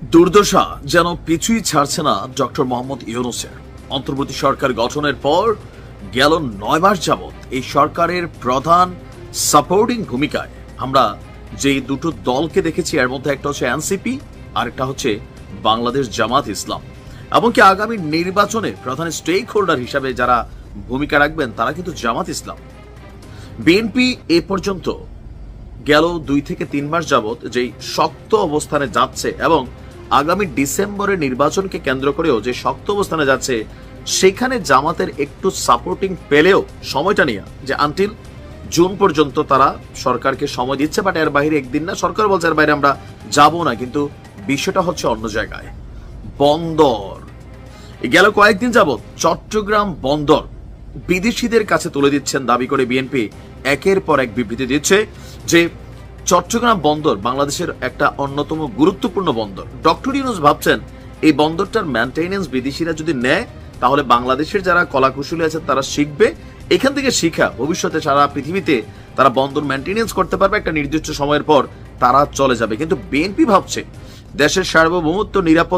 দুর্দশা যেন পিছুই ছাড়ছে না ডক্টর মোহাম্মদ ইউনূসের। অন্তর্বর্তী সরকার গঠনের পর গেল 9 মাস যাবত এই সরকারের প্রধান সাপোর্টিং ভূমিকায় আমরা যে দুটো দলকে দেখেছি, এর মধ্যে একটা হচ্ছে এনসিপি আর একটা হচ্ছে বাংলাদেশ জামাত ইসলাম। এমনকি আগামী নির্বাচনে প্রধান স্টেক হোল্ডার হিসাবে যারা ভূমিকা রাখবেন তারা কিন্তু জামাত ইসলাম। বিএনপি এ পর্যন্ত গেল 2 থেকে 3 মাস যাবত যে শক্ত অবস্থানে যাচ্ছে এবং আগামী ডিসেম্বরে নির্বাচনকে কেন্দ্র করেও যে শক্ত অবস্থানে যাচ্ছে, সেখানে জামাতের একটু সাপোর্টিং পেলেও সময়টা নিয়ে যে আনটিল জুন পর্যন্ত তারা সরকারকে সময় দিচ্ছে, বাট এর বাইরে একদিন না, সরকার বলছে এর বাইরে আমরা যাব না। কিন্তু বিষয়টা হচ্ছে অন্য জায়গায়। বন্দর গেল কয়েকদিন যাবত চট্টগ্রাম বন্দর বিদেশিদের কাছে তুলে দিচ্ছেন দাবি করে বিএনপি একের পর এক বিবৃতি দিচ্ছে যে চট্টগ্রাম বন্দর বাংলাদেশের একটা অন্যতম গুরুত্বপূর্ণ বন্দর। ডক্টর ইউনূস ভাবছেন এই বন্দরটার মেইনটেনেন্স বিদেশিরা যদি নেয় তাহলে বাংলাদেশের যারা কলাকুশলী আছে তারা শিখবে, এখান থেকে শিখা ভবিষ্যতে সারা পৃথিবীতে তারা বন্দর মেইনটেনেন্স করতে পারবে, একটা নির্দিষ্ট সময়ের পর তারা চলে যাবে। কিন্তু বিএনপি ভাবছে দেশের সার্বভৌমত্ব নিরাপত্তা